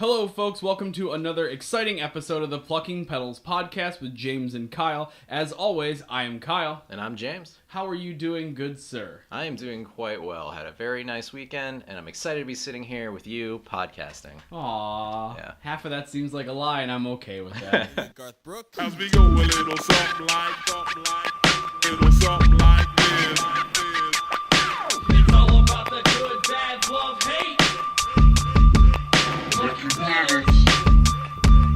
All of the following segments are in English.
Hello, folks. Welcome to another exciting episode of the Plucking Petals podcast with James and Kyle. As always, I am Kyle. And I'm James. How are you doing, good sir? I am doing quite well. Had a very nice weekend, and I'm excited to be sitting here with you podcasting. Aww. Yeah. Half of that seems like a lie, and I'm okay with that. Garth Brooks. As we go a little something like this. It's all about the good, bad, love, hate.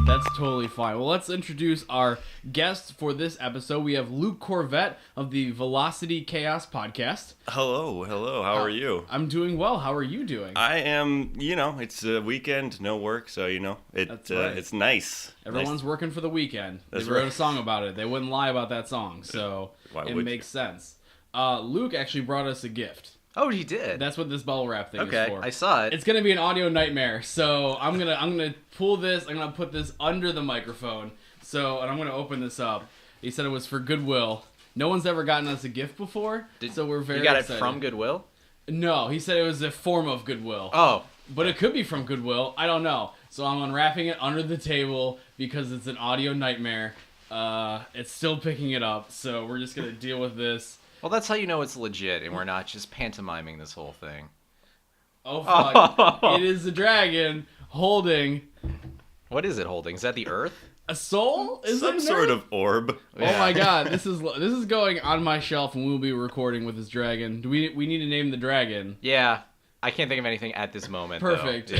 That's totally fine. Well, let's introduce our guest for this episode. We have Luke Horvat of the Velocity Chaos podcast. Hello. How are you? I'm doing well. How are you doing? I am, it's a weekend, no work, so, That's right. it's nice. Everyone's working for the weekend. They That's wrote right. a song about it. They wouldn't lie about that song, so Why it would makes sense. Luke actually brought us a gift. Oh, he did? That's what this bubble wrap thing is Okay, for. I saw it. It's gonna be an audio nightmare, so I'm gonna pull this. I'm gonna put this under the microphone. And I'm gonna open this up. He said it was for Goodwill. No one's ever gotten us a gift before, so we're very excited. You got it from Goodwill? No, he said it was a form of Goodwill. Oh. But it could be from Goodwill. I don't know. So I'm unwrapping it under the table because it's an audio nightmare. It's still picking it up, so we're just gonna deal with this. Well, that's how you know it's legit, and we're not just pantomiming this whole thing. Oh, fuck. It is a dragon holding What is it holding? Is that the Earth? a soul? Is Some it sort of orb. Oh my god, this is going on my shelf and we'll be recording with this dragon. Do we need to name the dragon? Yeah. I can't think of anything at this moment, Perfect. though.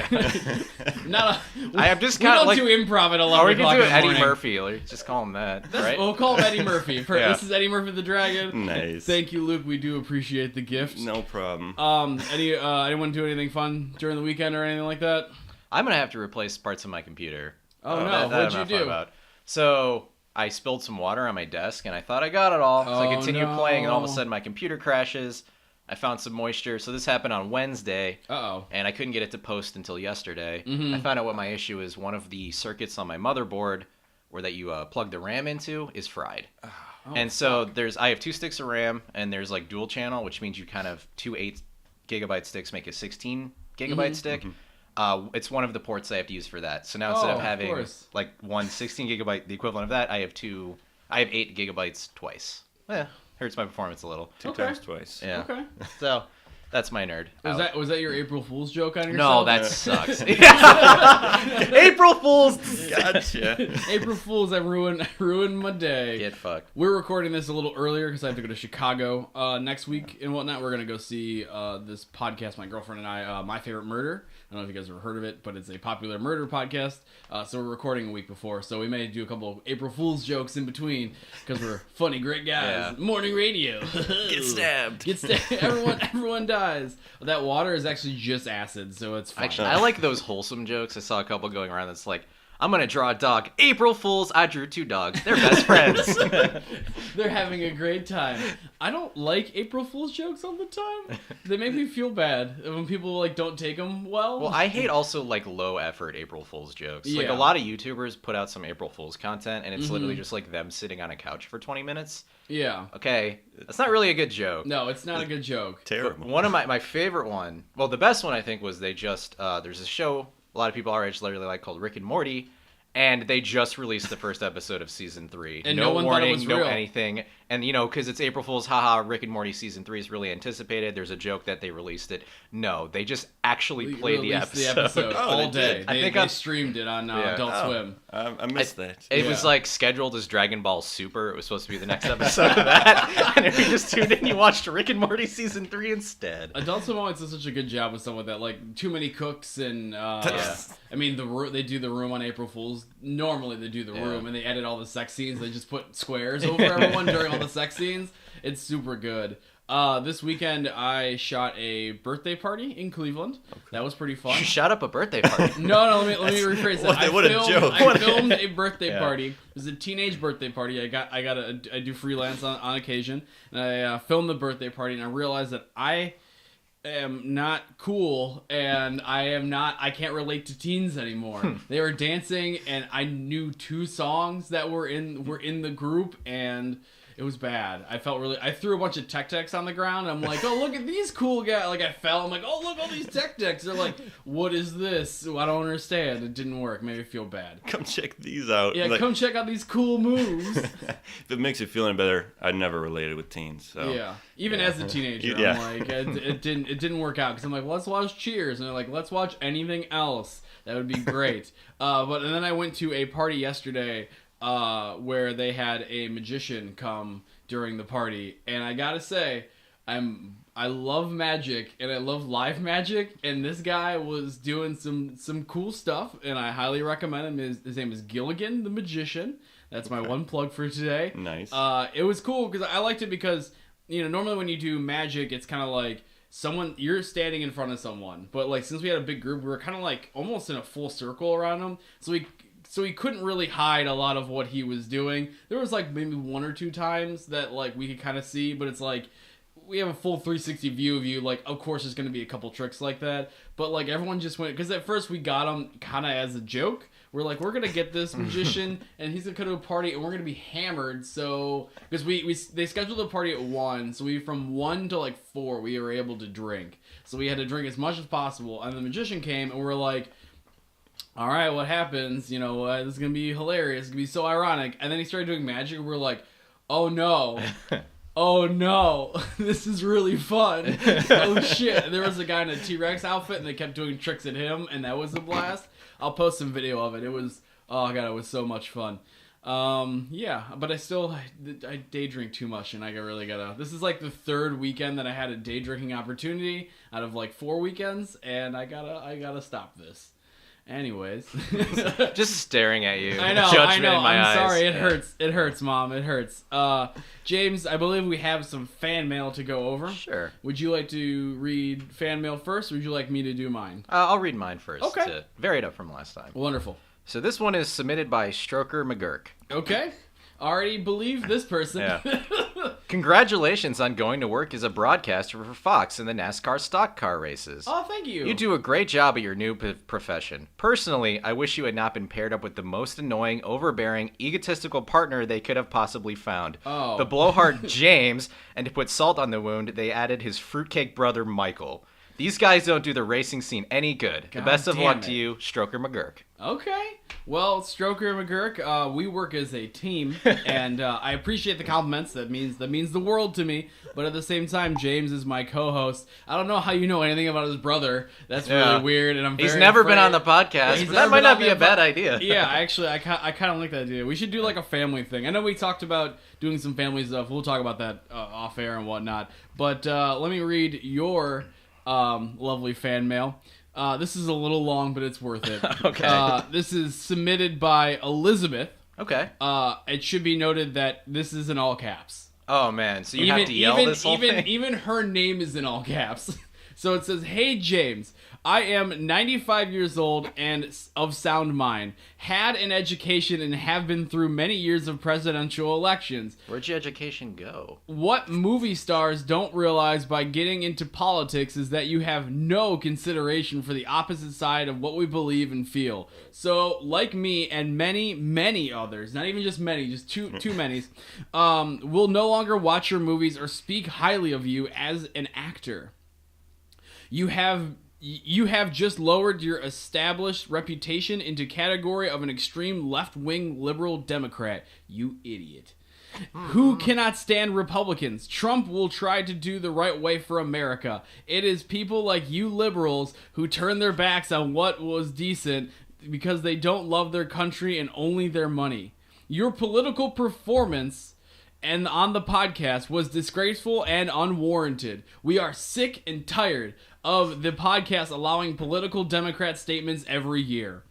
Yeah. I'm just we kind of don't like... do improv at 11 Or we o'clock can do in the Eddie morning. Murphy. Or just call him that, right? We'll call him Eddie Murphy. Yeah. This is Eddie Murphy the dragon. Nice. Thank you, Luke. We do appreciate the gift. No problem. Anyone do anything fun during the weekend or anything like that? I'm going to have to replace parts of my computer. Oh, no. That What'd I'm you not fun do? about. So I spilled some water on my desk, and I thought I got it all. So I Oh, continued no. playing, and all of a sudden my computer crashes. I found some moisture. So this happened on Wednesday, Uh-oh. and I couldn't get it to post until yesterday. Mhm. I found out what my issue is. One of the circuits on my motherboard, where that you plug the RAM into, is fried. Oh, And so I have 2 sticks of RAM, and there's like dual channel, which means you kind of 2 8-gigabyte sticks make a 16-gigabyte stick. It's one of the ports I have to use for that. So now instead of having like one 16-gigabyte, the equivalent of that, I have 8 gigabytes twice. Hurts my performance a little. Two times twice. Yeah. Okay. So that's my nerd. Was that your April Fool's joke on No, yourself? that sucks. April Fools. Gotcha. April Fools, that ruined my day. Get fucked. We're recording this a little earlier because I have to go to Chicago next week and whatnot. We're going to go see this podcast, my girlfriend and I, My Favorite Murder. I don't know if you guys have ever heard of it, but it's a popular murder podcast. So we're recording a week before. So we may do a couple of April Fool's jokes in between because we're funny, great guys. Yeah. Morning radio. Get stabbed. Get stabbed. Everyone dies. That water is actually just acid, so it's fine. Actually, I like those wholesome jokes. I saw a couple going around that's like, I'm going to draw a dog. April Fools, I drew 2 dogs. They're best friends. They're having a great time. I don't like April Fool's jokes all the time. They make me feel bad when people don't take them well. Well, I hate also like low effort April Fool's jokes. Like Yeah. a lot of YouTubers put out some April Fool's content, and it's literally just like them sitting on a couch for 20 minutes. Yeah. Okay, that's not really a good joke. No, it's not a good joke. Terrible. One of my favorite one, well, the best one I think was they just there's a show a lot of people our age really like called Rick and Morty. And they just released the first episode of season 3. And no no one thought warning, it was no real. anything. And, because it's April Fool's, haha, Rick and Morty season 3 is really anticipated. There's a joke that they released it. No, they just actually played the episode. Oh, all they day. did. They streamed it on Adult Swim. I missed that. It was like scheduled as Dragon Ball Super. It was supposed to be the next episode of that. And if you just tuned in, you watched Rick and Morty season 3 instead. Adult Swim always does such a good job with some of that, like Too Many Cooks and I mean they do the room on April Fool's. Normally they do the room and they edit all the sex scenes. They just put squares over everyone during all the sex scenes. It's super good. This weekend I shot a birthday party in Cleveland. Okay. That was pretty fun. You shot up a birthday party. No, let me rephrase that. What a joke. I filmed a birthday party. It was a teenage birthday party. I do freelance on occasion, and I filmed the birthday party, and I realized that I am not cool, and I can't relate to teens anymore. They were dancing, and I knew 2 songs that were in the group, and It was bad. I threw a bunch of tech decks on the ground. And I'm like, oh, look at these cool guys. Like, I fell. I'm like, oh, look, all these tech decks. They're like, what is this? I don't understand. It didn't work. Made me feel bad. Come check these out. Yeah, come check out these cool moves. If it makes you feel any better, I never related with teens. So. Yeah. Even as a teenager, Yeah. I'm like, it didn't work out. Because I'm like, let's watch Cheers. And they're like, let's watch anything else. That would be great. And then I went to a party yesterday where they had a magician come during the party, and I gotta say, I love magic and I love live magic, and this guy was doing some cool stuff, and I highly recommend him. His name is Gilligan the Magician. That's my one plug for today. Nice. It was cool because I liked it because normally when you do magic, it's kind of like you're standing in front of someone, but like since we had a big group, we were kind of like almost in a full circle around him, so he couldn't really hide a lot of what he was doing. There was like maybe one or two times that like we could kind of see, but it's like we have a full 360 view of you. Like, of course there's going to be a couple tricks like that, but like everyone just went, because at first we got him kind of as a joke. We're like, we're going to get this magician and he's going to come to a party and we're going to be hammered. So, because they scheduled a party at 1, so from 1 to like 4 we were able to drink. So we had to drink as much as possible, and the magician came and we're like, all right, what happens? This is going to be hilarious. It's going to be so ironic. And then he started doing magic and we're like, oh no. Oh no, this is really fun. Oh shit. And there was a guy in a T-Rex outfit and they kept doing tricks at him, and that was a blast. I'll post some video of it. It was, oh god, it was so much fun. Yeah, but I day drink too much, and I really gotta, this is like the 3rd weekend that I had a day drinking opportunity out of like 4 weekends, and I gotta stop this. Anyways. Just staring at you. I know. Judgment in my I'm eyes. sorry. It hurts. It hurts, Mom. It hurts. James, I believe we have some fan mail to go over. Sure. Would you like to read fan mail first, or would you like me to do mine? I'll read mine first. Okay. To vary it up from last time. Wonderful. So this one is submitted by Stroker McGurk. Okay. Already believe this person. Yeah. Congratulations on going to work as a broadcaster for Fox in the NASCAR stock car races. Oh, thank you. You do a great job at your new profession. Personally, I wish you had not been paired up with the most annoying, overbearing, egotistical partner they could have possibly found. Oh. The blowhard James, and to put salt on the wound, they added his fruitcake brother Michael. These guys don't do the racing scene any good. The best of luck to you, Stroker McGurk. Okay. Well, Stroker and McGurk, we work as a team, and I appreciate the compliments. That means the world to me. But at the same time, James is my co-host. I don't know how you know anything about his brother. That's really weird, and I'm very He's never afraid. been on the podcast, but that might not be a bad idea. Yeah, actually, I kind of like that idea. We should do like a family thing. I know we talked about doing some family stuff. We'll talk about that off air and whatnot. But let me read your lovely fan mail. This is a little long, but it's worth it. Okay. This is submitted by Elizabeth. Okay. It should be noted that this is in all caps. Oh, man. So you have to yell this whole thing? Even her name is in all caps. So it says, "Hey, James. I am 95 years old and of sound mind, had an education, and have been through many years of presidential elections. Where'd your education go? What movie stars don't realize by getting into politics is that you have no consideration for the opposite side of what we believe and feel. So, like me and many, many others, not even just many, just too many, will no longer watch your movies or speak highly of you as an actor. You have just lowered your established reputation into category of an extreme left-wing liberal Democrat. You idiot. Who cannot stand Republicans? Trump will try to do the right way for America. It is people like you liberals who turn their backs on what was decent because they don't love their country and only their money. Your political performance and on the podcast was disgraceful and unwarranted. We are sick and tired of the podcast allowing political Democrat statements every year.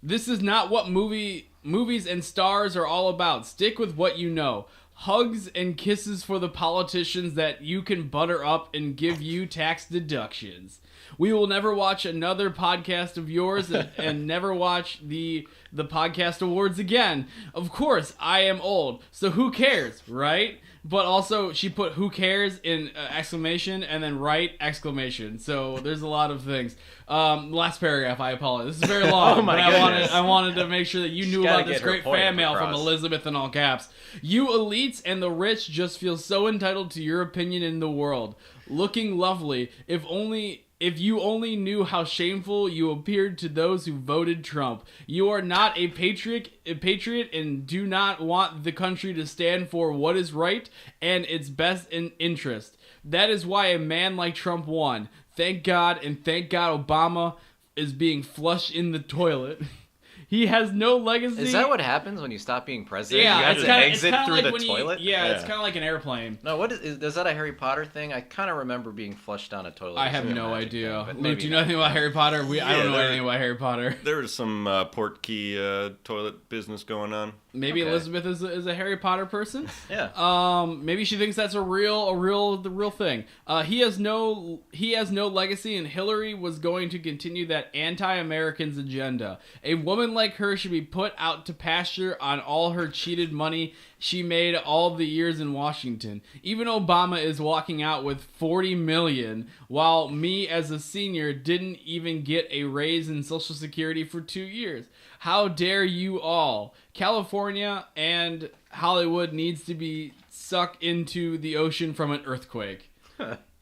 This is not what movies and stars are all about. Stick with what you know. Hugs and kisses for the politicians that you can butter up and give you tax deductions. We will never watch another podcast of yours and never watch the podcast awards again. Of course, I am old, so who cares, right? But also, she put "who cares" in exclamation and then right exclamation. So there's a lot of things. Last paragraph, I apologize. This is very long. Oh my but goodness. I wanted to make sure that you knew gotta about this get her great point fan mail from across. Elizabeth in all caps. You elites and the rich just feel so entitled to your opinion in the world. Looking lovely. If you only knew how shameful you appeared to those who voted Trump. You are not a patriot and do not want the country to stand for what is right and its best interest. That is why a man like Trump won. Thank God, and thank God Obama is being flushed in the toilet. He has no legacy. Is that what happens when you stop being president? Yeah, you have it's to kinda, exit it's kinda through like the when toilet? It's kind of like an airplane. No, is that a Harry Potter thing? I kind of remember being flushed down a toilet. I have It's a no magic idea. thing, but Luke, maybe do you know anything about Harry Potter? I don't know anything about Harry Potter. There was some Portkey toilet business going on. Maybe Okay. Elizabeth is a Harry Potter person. Yeah. Maybe she thinks that's the real thing. He has no legacy, and Hillary was going to continue that anti-Americans agenda. A woman like her should be put out to pasture on all her cheated money she made all the years in Washington. Even Obama is walking out with $40 million, while me as a senior didn't even get a raise in Social Security for 2 years. How dare you all? California and Hollywood needs to be sucked into the ocean from an earthquake.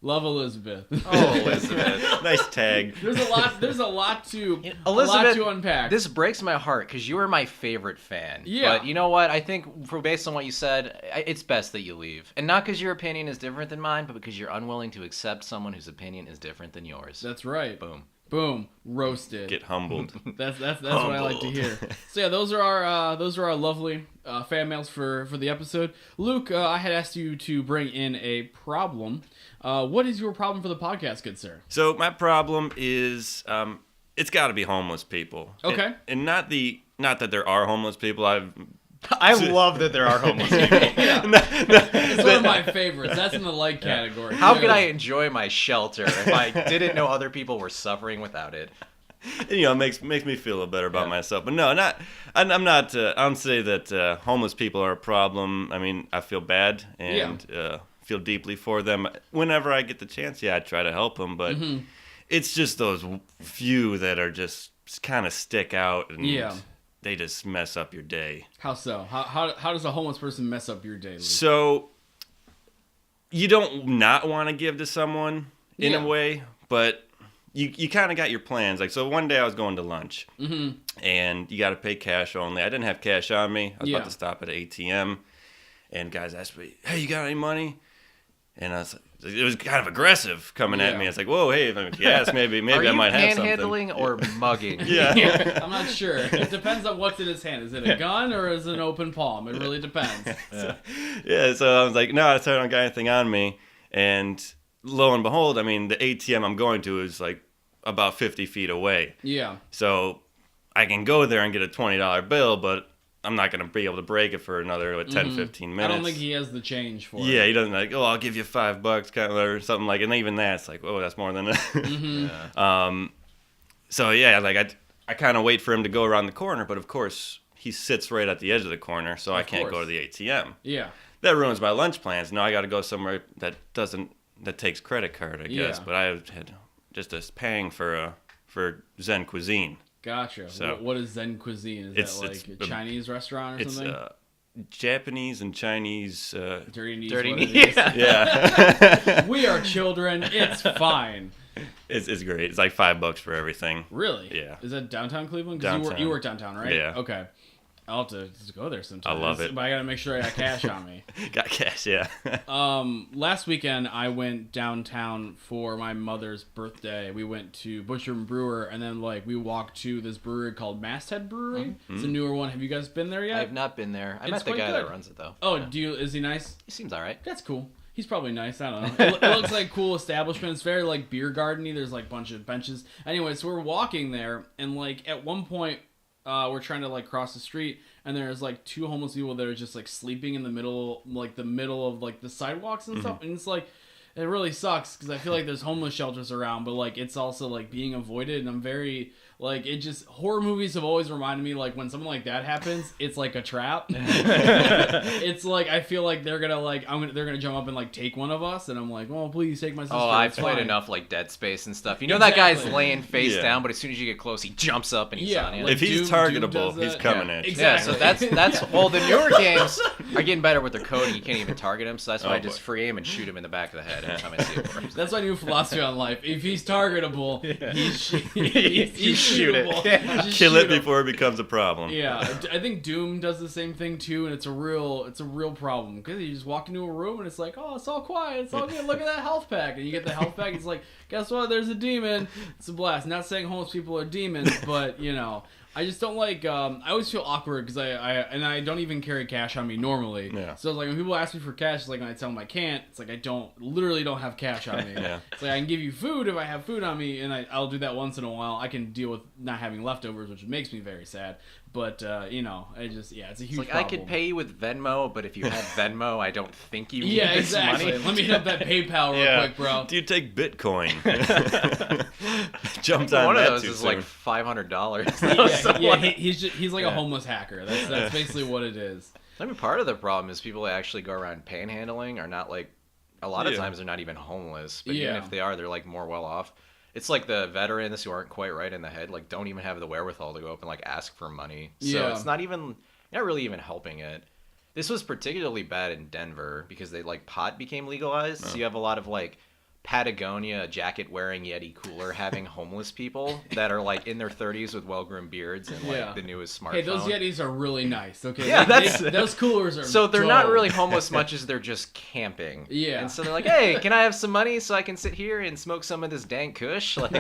Love, Elizabeth. Oh, Elizabeth. Nice tag. There's a lot to Elizabeth, unpack. This breaks my heart because you are my favorite fan. Yeah. But you know what? I think based on what you said, it's best that you leave. And not because your opinion is different than mine, but because you're unwilling to accept someone whose opinion is different than yours. That's right. Boom. Roasted. Get humbled. That's what I like to hear. So yeah, those are our lovely fan mails for the episode. Luke, I had asked you to bring in a problem. What is your problem for the podcast, good sir? So my problem is, it's got to be homeless people. Okay. And not that there are homeless people. I love that there are homeless people. It's one of my favorites. That's in the like category. How could I enjoy my shelter if I didn't know other people were suffering without it? It makes me feel a little better about myself. But no, I'm not. I don't say that homeless people are a problem. I mean, I feel bad and feel deeply for them. Whenever I get the chance, I try to help them. But it's just those few that are just kind of stick out and they just mess up your day. How so? How does a homeless person mess up your day, Luke? So you don't not want to give to someone in a way, but you kind of got your plans. Like, so one day I was going to lunch, and you got to pay cash only. I didn't have cash on me. I was about to stop at an ATM, and guys asked me, "Hey, you got any money?" And I was like, it was kind of aggressive coming at me. It's like, whoa, hey, if I'm gas, maybe I might have something. Are you panhandling or mugging? Yeah. I'm not sure. It depends on what's in his hand. Is it a gun or is it an open palm? It really depends. So I was like, no, I don't got anything on me. And lo and behold, I mean, the ATM I'm going to is like about 50 feet away. Yeah. So I can go there and get a $20 bill, but I'm not going to be able to break it for another 10, 15 minutes. I don't think he has the change for it. Yeah, he doesn't like, oh, I'll give you $5 kind of, or something like, and even that's like, oh, that's more than that. So yeah, like I kind of wait for him to go around the corner, but of course he sits right at the edge of the corner, so I can't go to the ATM. Yeah. That ruins my lunch plans. Now I got to go somewhere that takes credit card, I guess. Yeah. But I had just a paying for Zen cuisine. Gotcha. So, what is Zen cuisine? Is that like a Chinese restaurant or something? It's Japanese and Chinese. Dirty Knees. Dirty what Knees. it is. Yeah. We are children. It's fine. It's great. It's like $5 for everything. Really? Yeah. Is that downtown Cleveland? Because you work downtown, right? Yeah. Okay. I'll have to just go there sometime. I love it. But I got to make sure I got cash on me. Got cash, yeah. Last weekend, I went downtown for my mother's birthday. We went to Butcher and Brewer, and then we walked to this brewery called Masthead Brewery. It's a newer one. Have you guys been there yet? I have not been there. I It's met the quite guy good. that runs it, though. Oh, is he nice? He seems all right. That's cool. He's probably nice. I don't know. It looks like a cool establishment. It's very beer garden-y. There's a bunch of benches. Anyway, so we're walking there, and at one point, we're trying to cross the street, and there's two homeless people that are just sleeping in the middle, the middle of the sidewalks and stuff. And it's it really sucks because I feel like there's homeless shelters around, but like it's also like being avoided, and I'm very like it just horror movies have always reminded me like when something like that happens, it's like a trap. It's like I feel like they're gonna jump up and like take one of us, and I'm like, well, please take my sister. Oh, I've played enough like Dead Space and stuff. You know that guy's laying face down, but as soon as you get close, he jumps up and he's on you. Like if he's targetable, he's coming at you. Exactly. Yeah, so that's well, the newer games are getting better with their coding. You can't even target him, so that's why I just free aim and shoot him in the back of the head every time I see him. That's my new philosophy on life. If he's targetable, he's shoot it. shootable. Kill it before it becomes a problem. Yeah, I think Doom does the same thing too, and it's a real problem because you just walk into a room and it's like, oh, it's all quiet, it's all good. Look at that health pack, and you get the health pack. It's like, guess what? There's a demon. It's a blast. Not saying homeless people are demons, but you know. I just don't like. I always feel awkward because I don't even carry cash on me normally. Yeah. So it's like when people ask me for cash, it's like when I tell them I can't. It's like I literally don't have cash on me. Yeah. It's like I can give you food if I have food on me, and I'll do that once in a while. I can deal with not having leftovers, which makes me very sad. But you know, it's a huge. Like problem. I could pay you with Venmo, but if you had Venmo, I don't think you need this exactly. money. Let me hit up that PayPal real quick, bro. Do you take Bitcoin? Jumped on One of that those too is soon. like $500. He's like a homeless hacker. That's basically what it is. I mean, part of the problem is people that actually go around panhandling are not like. A lot of times they're not even homeless, but even if they are, they're like more well off. It's like the veterans who aren't quite right in the head, like don't even have the wherewithal to go up and like ask for money. So it's not really even helping it. This was particularly bad in Denver because pot became legalized. So you have a lot of like Patagonia jacket wearing Yeti cooler having homeless people that are like in their 30s with well-groomed beards and like the newest smartphone. Hey, those Yetis are really nice. Okay, yeah, those coolers are. So they're not really homeless much as they're just camping. Yeah, and so they're like, hey, can I have some money so I can sit here and smoke some of this dank kush? Like,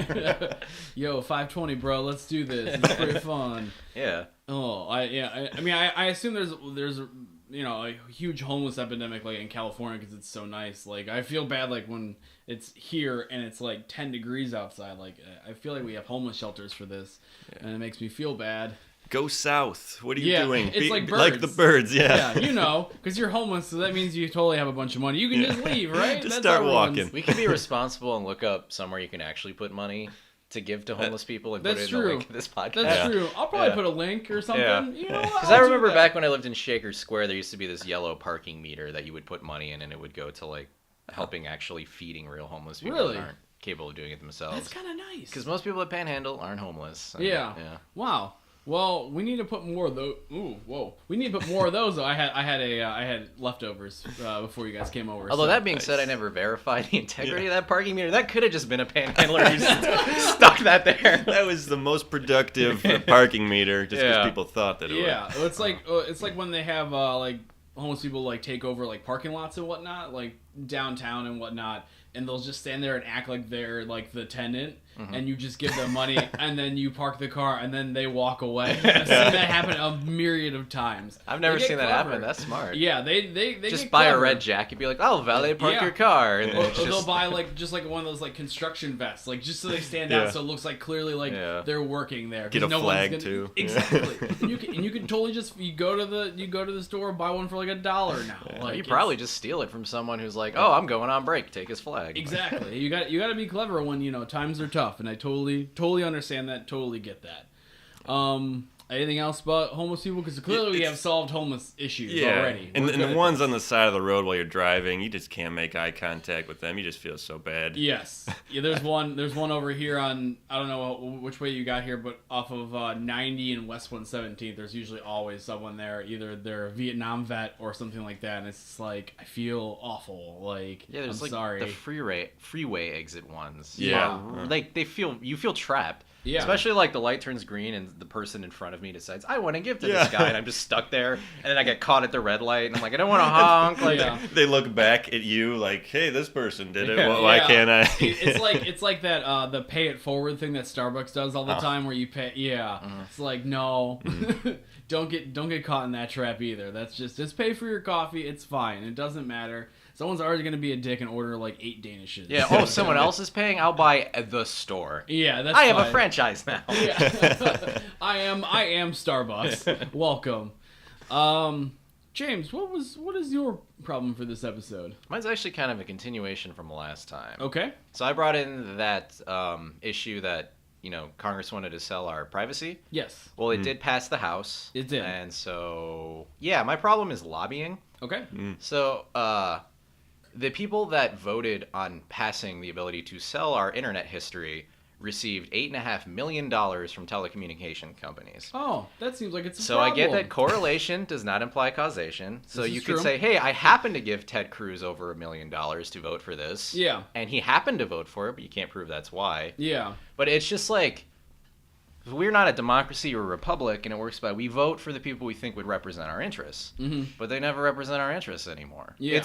yo, 520, bro, let's do this. It's pretty fun. Yeah. Oh, I mean, I assume there's you know a huge homeless epidemic like in California because it's so nice. Like I feel bad like when it's here and it's like 10 degrees outside. Like I feel like we have homeless shelters for this, and it makes me feel bad. Go south. What are you doing? It's like birds. Like the birds, Yeah, you know, because you're homeless, so that means you totally have a bunch of money. You can just leave, right? Just start walking. We can be responsible and look up somewhere you can actually put money to give to homeless people and put it in the link of this podcast. That's true. I'll probably put a link or something. Yeah. You know, because I remember back when I lived in Shaker Square, there used to be this yellow parking meter that you would put money in, and it would go to like helping actually feeding real homeless people that aren't capable of doing it themselves. That's kind of nice. Because most people that panhandle aren't homeless. Yeah. Wow. Well, we need to put more of those. Ooh, whoa! We need to put more of those. I had leftovers before you guys came over. Although that being said, I never verified the integrity of that parking meter. That could have just been a panhandler who stuck that there. That was the most productive parking meter, just because people thought that it would. Yeah, it's like when they have like homeless people like take over like parking lots and whatnot, like downtown and whatnot, and they'll just stand there and act like they're like the tenant. And you just give them money, and then you park the car, and then they walk away. I've seen that happen a myriad of times. I've never seen that happen. That's smart. Yeah, they just get buy clever. a red jacket. Be like, "I'll valet park your car," and or they'll buy like just like one of those like construction vests, like just so they stand out, so it looks like clearly like they're working there. Get a flag too. Exactly. You can totally just you go to the store and buy one for like $1 now. Like you probably just steal it from someone who's like, "Oh, I'm going on break. Take his flag." Exactly. You got to be clever when times are tough, and I totally understand that. Totally get that. Anything else about homeless people? Because clearly we have solved homeless issues already. And the ones on the side of the road while you're driving, you just can't make eye contact with them. You just feel so bad. Yes. Yeah. There's one over here on, I don't know which way you got here, but off of 90 and West 117th. There's usually always someone there. Either they're a Vietnam vet or something like that. And it's just like I feel awful. Like there's I'm like sorry. the freeway exit ones. Yeah. Like you feel trapped. Yeah. Especially like the light turns green and the person in front of me decides I want to give to this guy, and I'm just stuck there, and then I get caught at the red light, and I'm like, I don't want to honk. Like they look back at you like, hey, this person did it. Why can't I? it's like that the pay it forward thing that Starbucks does all the time, where you pay. Yeah. It's like no, don't get caught in that trap either. That's just pay for your coffee. It's fine. It doesn't matter. Someone's already going to be a dick and order like 8 Danishes. Yeah. Oh, someone else is paying. I'll buy the store. Yeah, that's. I have a franchise now. Yeah. I am Starbucks. Welcome. James, what is your problem for this episode? Mine's actually kind of a continuation from last time. Okay. So I brought in that issue that, Congress wanted to sell our privacy. Yes. Well, it did pass the House. It did. And so, yeah, my problem is lobbying. Okay. So, the people that voted on passing the ability to sell our internet history received $8.5 million from telecommunication companies. Oh, that seems like it's a so problem. I get that correlation does not imply causation. So This you is could true. say, hey, I happen to give Ted Cruz over $1 million to vote for this. Yeah. And he happened to vote for it, but you can't prove that's why. Yeah. But it's just like, we're not a democracy or a republic, and it works by we vote for the people we think would represent our interests. Mm-hmm. But they never represent our interests anymore. Yeah.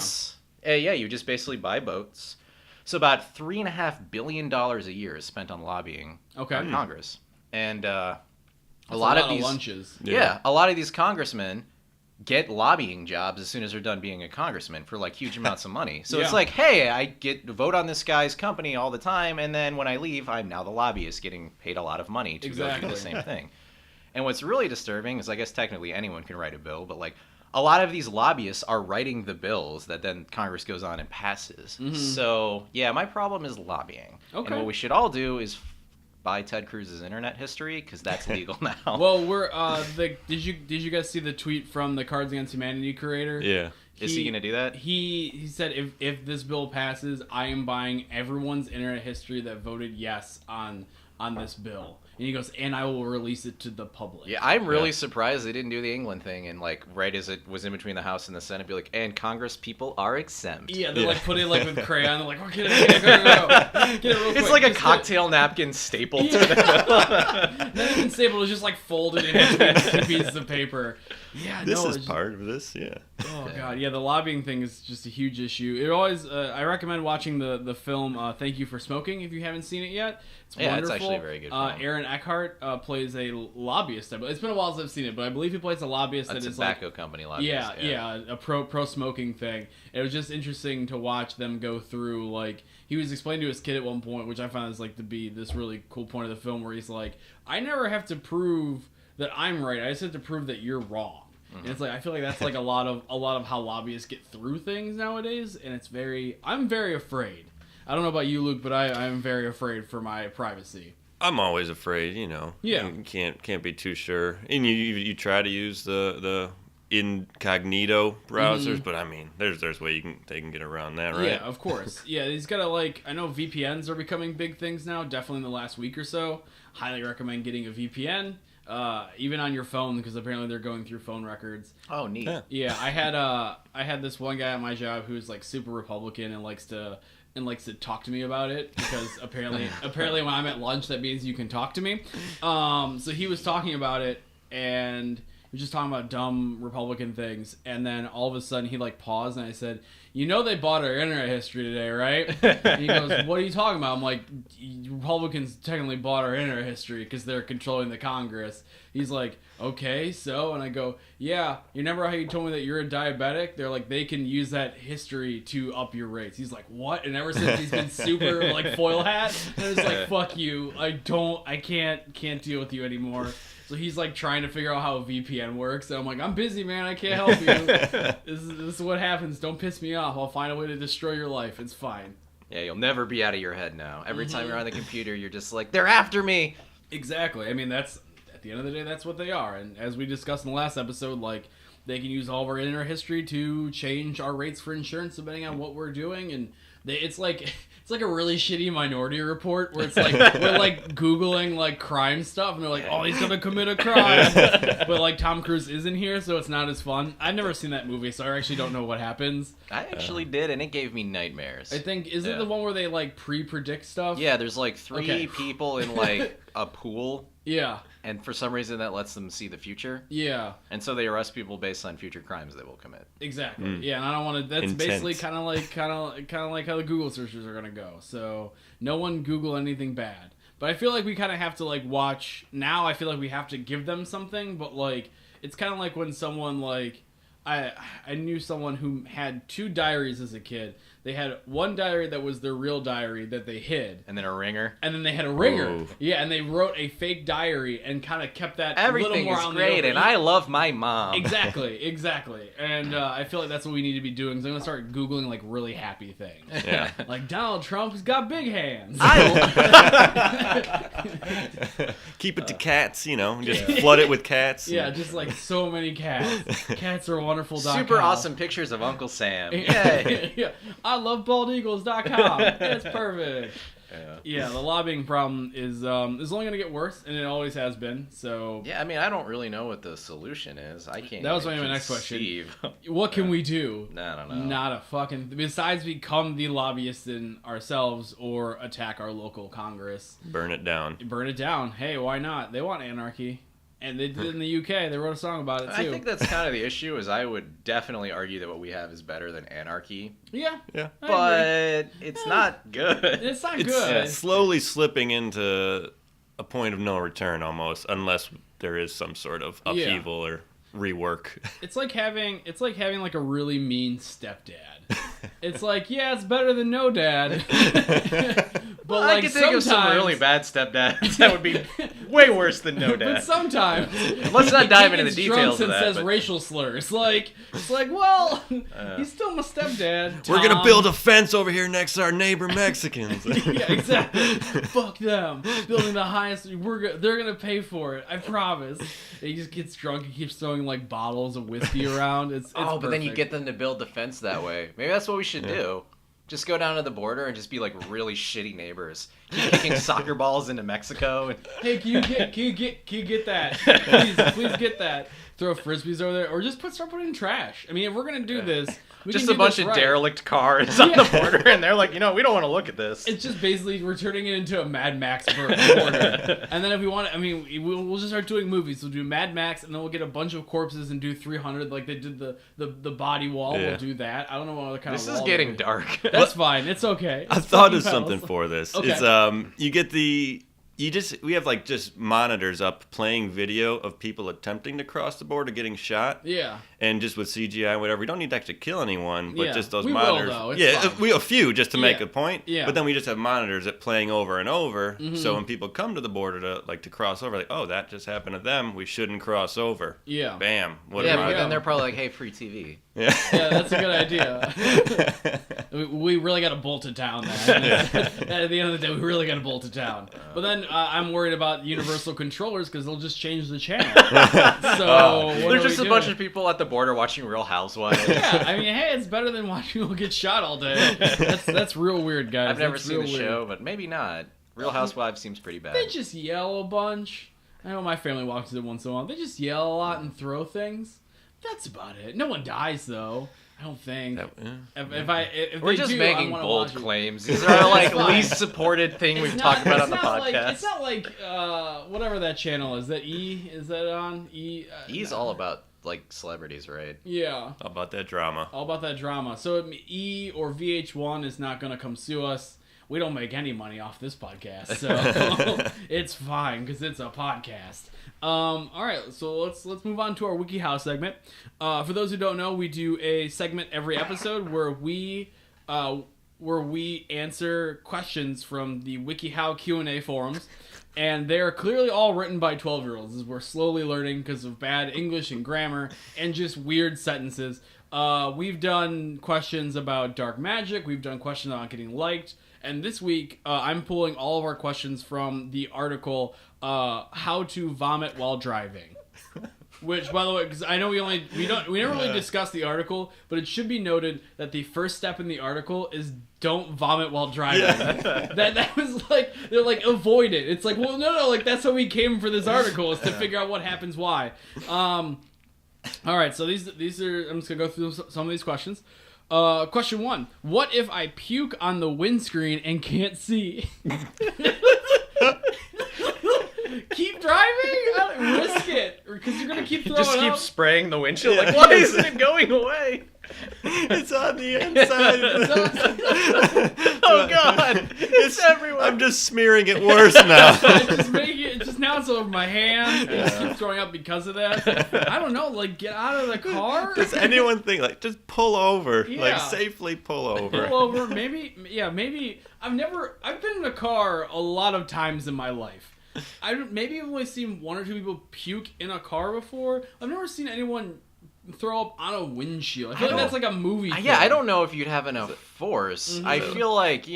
You just basically buy votes. So about $3.5 billion a year is spent on lobbying Okay. by Congress. And a That's lot of of these lunches. a lot of these congressmen get lobbying jobs as soon as they're done being a congressman for like huge amounts of money. So it's Yeah. like, hey, I get to vote on this guy's company all the time, and then when I leave, I'm now the lobbyist getting paid a lot of money to go do the same thing. And what's really disturbing is, I guess technically anyone can write a bill, but like a lot of these lobbyists are writing the bills that then Congress goes on and passes. Mm-hmm. So yeah, my problem is lobbying. Okay. And what we should all do is buy Ted Cruz's internet history, because that's legal now. Well, we're did you guys see the tweet from the Cards Against Humanity creator? Yeah. Is he gonna do that? He said if this bill passes, I am buying everyone's internet history that voted yes on this bill. And he goes, and I will release it to the public. Yeah, I'm really surprised they didn't do the England thing and like right as it was in between the House and the Senate, be like, and Congress people are exempt. Yeah, they're like putting it like with crayon. They're like, oh, get it, get it real quick. It's like a Just cocktail napkin stapled to the Not even stapled, it's just like folded into two pieces of paper. Yeah, This no, is it's part of this, yeah. Oh god, yeah, the lobbying thing is just a huge issue. It always, I recommend watching the film Thank You for Smoking if you haven't seen it yet. It's wonderful. it's actually a very good film. Aaron Eckhart plays a lobbyist. It's been a while since I've seen it, but I believe he plays a lobbyist a that is tobacco like, company lobbyist. yeah, a pro smoking thing. It was just interesting to watch them go through. Like he was explaining to his kid at one point, which I found is like to be this really cool point of the film, where he's like, I never have to prove that I'm right. I just have to prove that you're wrong. And it's like I feel like that's like a lot of how lobbyists get through things nowadays, and I'm very afraid. I don't know about you, Luke, but I'm very afraid for my privacy. I'm always afraid, Yeah. You can't be too sure. And you try to use the incognito browsers, but I mean, there's way they can get around that, right? Yeah, of course. Yeah, he's got to I know VPNs are becoming big things now, definitely in the last week or so. Highly recommend getting a VPN. Even on your phone, because apparently they're going through phone records. Oh, neat. Yeah, I had this one guy at my job who's like super Republican and likes to talk to me about it, because apparently when I'm at lunch, that means you can talk to me. So he was talking about it, and he was just talking about dumb Republican things, and then all of a sudden he paused, and I said, they bought our internet history today, right? And he goes, what are you talking about? I'm like, Republicans technically bought our internet history because they're controlling the Congress. He's like, okay, so? And I go, yeah, you remember how you told me that you're a diabetic? They're like, they can use that history to up your rates. He's like, what? And ever since he's been super foil hat, and it's like, fuck you. I can't deal with you anymore. So he's trying to figure out how a VPN works. And I'm like, I'm busy, man. I can't help you. This is what happens. Don't piss me off. I'll find a way to destroy your life. It's fine. Yeah, you'll never be out of your head now. Every time you're on the computer, you're just like, they're after me. Exactly. I mean, that's at the end of the day, that's what they are. And as we discussed in the last episode, they can use all of our internet history to change our rates for insurance depending on what we're doing. And it's like a really shitty Minority Report where it's we're Googling crime stuff, and they're like, oh, he's gonna commit a crime, but Tom Cruise isn't here, so it's not as fun. I've never seen that movie, so I actually don't know what happens. I actually did, and it gave me nightmares. I think is it the one where they pre-predict stuff? Yeah, there's three people in a pool. Yeah. And for some reason that lets them see the future. Yeah. And so they arrest people based on future crimes they will commit. Exactly. Yeah, and I don't want to. That's Intense. Basically kind of like how the Google searches are gonna go. So no one Google anything bad. But I feel like we kind of have to watch now. I feel like we have to give them something. But it's kind of like when someone I knew someone who had 2 diaries as a kid. They had one diary that was their real diary that they hid. And then a ringer. And then they had a ringer. Oh. Yeah, and they wrote a fake diary and kind of kept that Everything a little more is on great, the and I love my mom. Exactly. And I feel like that's what we need to be doing. So I'm going to start Googling, like, really happy things. Yeah. Like, Donald Trump's got big hands. Keep it to cats, just flood it with cats. Yeah, just like so many cats. Cats are wonderful. Super awesome pictures of Uncle Sam. Yay. Yeah. I love baldeagles.com. That's perfect. Yeah, the lobbying problem is only going to get worse, and it always has been. So yeah, I mean, I don't really know what the solution is. I can't. That was my next question. What can we do? I don't know. Not a fucking besides become the lobbyists in ourselves or attack our local Congress. Burn it down. Burn it down. Hey, why not? They want anarchy. And they did in the UK. They wrote a song about it, too. I think that's kind of the issue, is I would definitely argue that what we have is better than anarchy. Yeah. But it's not good. It's not good. It's slowly slipping into a point of no return, almost, unless there is some sort of upheaval or rework. It's like having like a really mean stepdad. It's like, yeah, it's better than no dad. But well, like I can think of some really bad stepdads that would be way worse than no dad. But sometimes, let's not dive into the details of that. And says racial slurs. It's like, well, he's still my stepdad. Tom. We're gonna build a fence over here next to our neighbor Mexicans. Yeah, exactly. Fuck them. Building the highest. They're gonna pay for it. I promise. And he just gets drunk and keeps throwing like bottles of whiskey around. It's but then you get them to build the fence that way. Maybe that's what we should do. Just go down to the border and just be like really shitty neighbors. Keep kicking soccer balls into Mexico. And... Hey, can you get that? Please get that. Throw frisbees over there, or just start putting trash. I mean, if we're gonna do this, we just can a bunch of derelict cars on the border, and they're like, we don't want to look at this. It's just basically we're turning it into a Mad Max border. And then if we want, we'll just start doing movies. We'll do Mad Max, and then we'll get a bunch of corpses and do 300, like they did the body wall. Yeah. We'll do that. I don't know what other kind of wall. This is getting dark. That's fine. It's okay. I thought of something for this. Okay. It's you get we have like just monitors up playing video of people attempting to cross the border getting shot. Yeah. And just with CGI and whatever, we don't need to actually kill anyone, but just those we monitors. Will, though. It's fine. We a few just to make a point. Yeah. But then we just have monitors that playing over and over. Mm-hmm. So when people come to the border to cross over, like, oh, that just happened to them. We shouldn't cross over. Yeah. Bam. But then they're probably like, hey, free TV. Yeah, that's a good idea. We really got to bolt it down. At the end of the day, we really got to bolt it down. But then I'm worried about universal controllers because they'll just change the channel. So there's just a bunch of people at the border watching Real Housewives. Yeah, I mean, hey, it's better than watching people get shot all day. That's real weird, guys. I've never seen the show, but maybe not. Real Housewives seems pretty bad. They just yell a bunch. I know my family watches it once in a while. They just yell a lot and throw things. That's about it. No one dies, though. I don't think. If we're just making bold claims. These are like least supported thing we've talked about on the podcast. It's not like whatever that channel is. That E? Is that on E? E's all about like celebrities, right? Yeah. All about that drama. So E or VH1 is not going to come sue us. We don't make any money off this podcast, so it's fine because it's a podcast. All right, so let's move on to our Wikihow segment. For those who don't know, we do a segment every episode where we answer questions from the Wikihow Q&A forums, and they are clearly all written by 12-year-olds. As we're slowly learning because of bad English and grammar and just weird sentences. We've done questions about dark magic. We've done questions about getting liked. And this week, I'm pulling all of our questions from the article, How to Vomit While Driving. Which, by the way, because I know we never really discussed the article, but it should be noted that the first step in the article is don't vomit while driving. Yeah. That was like, they're like, avoid it. It's like, well, no, like, that's how we came for this article, is to figure out what happens why. All right, so these are, I'm just going to go through some of these questions. Question 1. What if I puke on the windscreen and can't see? Keep driving? Risk it. Because you're going to keep throwing just keep up. spraying the windshield. Like, why isn't it going away? It's on the inside. Oh God, it's everywhere. I'm just smearing it worse now. Just now it's over my hand. It just keeps throwing up because of that. I don't know. Like, get out of the car. Does anyone think like just pull over? Yeah. Like safely pull over. Pull over. Maybe. I've been in a car a lot of times in my life. Maybe I've only seen one or two people puke in a car before. I've never seen anyone throw up on a windshield. I feel like that's like a movie thing. Yeah, I don't know if you'd have enough force. Mm-hmm. I feel like,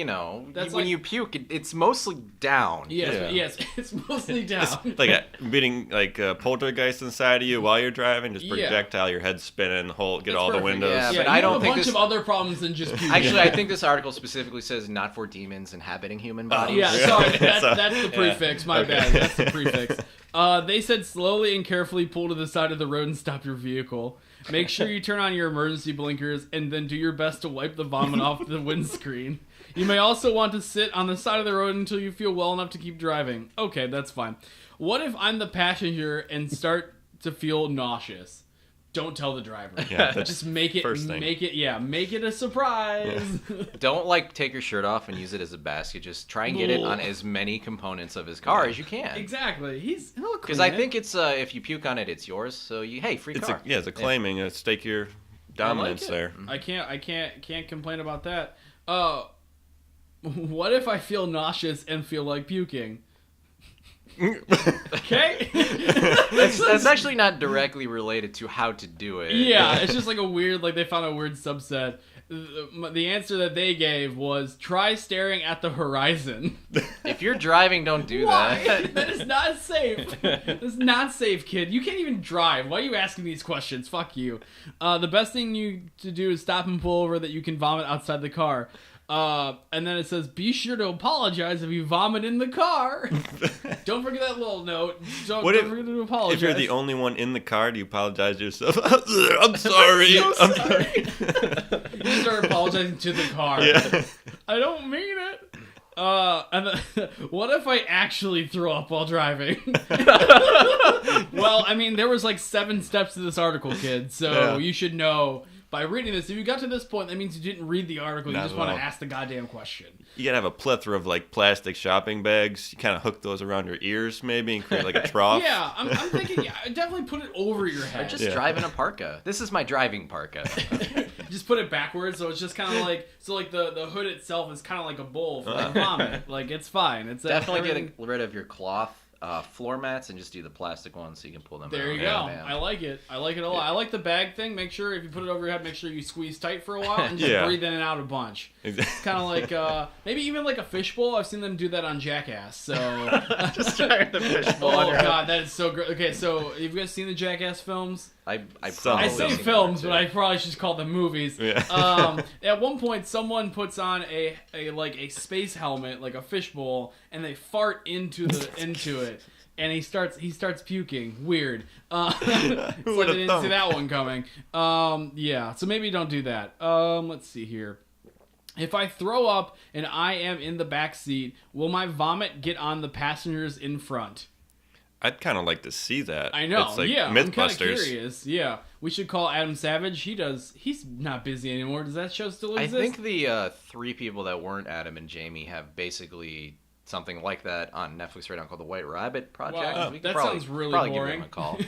when you puke, it's mostly down. Yes, it's mostly down. It's like beating like a poltergeist inside of you while you're driving, just projectile, your head spinning, get all the windows. Yeah, Yeah, but you I don't have a think bunch of other problems than just puking. Actually, I think this article specifically says not for demons inhabiting human bodies. Yeah, sorry, that's the prefix. My bad. That's the prefix. They said slowly and carefully pull to the side of the road and stop your vehicle. Make sure you turn on your emergency blinkers and then do your best to wipe the vomit off the windscreen. You may also want to sit on the side of the road until you feel well enough to keep driving. Okay, that's fine. What if I'm the passenger and start to feel nauseous? Don't tell the driver. Yeah, just make it a surprise. Don't take your shirt off and use it as a basket. Just try and get it on as many components of his car as you can. Exactly. Because I think it's if you puke on it, it's yours. So free car. It's a claiming. Stake your dominance there. I can't complain about that. What if I feel nauseous and feel like puking? Okay. That's actually not directly related to how to do it. Yeah, it's just like a weird, they found a weird subset. The answer that they gave was try staring at the horizon. If you're driving, don't do that. That is not safe. That's not safe, kid. You can't even drive. Why are you asking these questions? Fuck you. The best thing to do is stop and pull over that you can vomit outside the car. And then it says, be sure to apologize if you vomit in the car. Don't forget that little note. Don't forget to apologize. If you're the only one in the car, do you apologize to yourself? I'm sorry. I'm so sorry. You start apologizing to the car. Yeah. I don't mean it. And then, what if I actually throw up while driving? Well, I mean, there was 7 steps to this article, kid. So you should know. By reading this, if you got to this point, that means you didn't read the article. You just want to ask the goddamn question. You gotta have a plethora of plastic shopping bags. You kind of hook those around your ears, maybe, and create a trough. Yeah, I'm thinking. Definitely put it over your head. Or just drive in a parka. This is my driving parka. Just put it backwards, so it's just kind of the hood itself is kind of like a bowl for vomit. It's fine. It's definitely getting rid of your cloth floor mats and just do the plastic ones so you can pull them out. There you go. I like it. I like it a lot. I like the bag thing. Make sure if you put it over your head, make sure you squeeze tight for a while and just breathe in and out a bunch. Exactly. It's kind of like maybe even a fishbowl. I've seen them do that on Jackass. So just try the fishbowl. Oh god, that is so great. Okay, so have you guys seen the Jackass films? I say films, but I probably should call them movies. Yeah. At one point, someone puts on a space helmet, like a fishbowl, and they fart into it, and he starts puking. Weird. I didn't see that one coming. So maybe don't do that. Let's see here. If I throw up and I am in the back seat, will my vomit get on the passengers in front? I'd kind of like to see that. I know. It's I'm kind of Mythbusters. curious. Yeah, we should call Adam Savage. He's not busy anymore. Does that show still exist? I think the 3 people that weren't Adam and Jamie have basically something like that on Netflix right now called the White Rabbit Project. Wow, that sounds really boring. Give them a call.